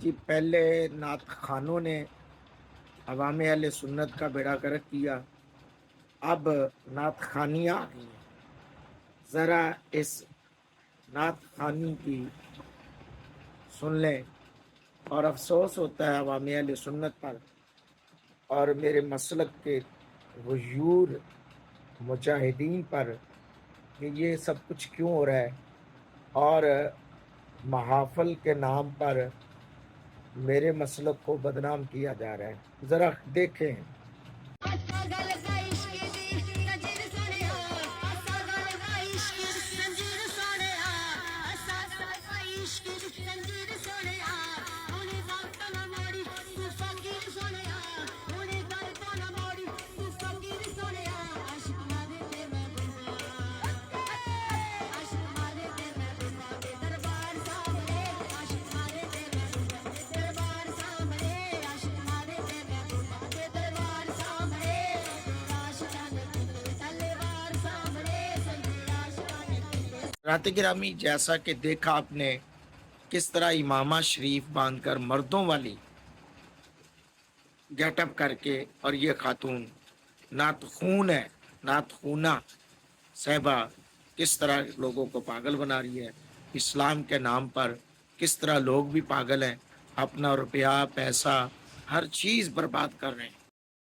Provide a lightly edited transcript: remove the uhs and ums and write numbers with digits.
جی پہلے نعت خوانوں نے عوام اہل سنت کا بیڑا گرک کیا، اب نعت خوانیاں آ گئی ہیں۔ ذرا اس نعت خوانی کی سن لیں، اور افسوس ہوتا ہے عوام اہل سنت پر اور میرے مسلک کے غیور مجاہدین پر کہ یہ سب کچھ کیوں ہو رہا ہے، اور محافل کے نام پر میرے مسلک کو بدنام کیا جا رہا ہے۔ ذرا دیکھیں۔ رات گرامی، جیسا کہ دیکھا آپ نے کس طرح امامہ شریف باندھ کر مردوں والی گیٹ اپ کر کے، اور یہ خاتون نعت خون ہے، نعت خونہ صاحبہ کس طرح لوگوں کو پاگل بنا رہی ہے۔ اسلام کے نام پر کس طرح لوگ بھی پاگل ہیں، اپنا روپیہ پیسہ ہر چیز برباد کر رہے ہیں۔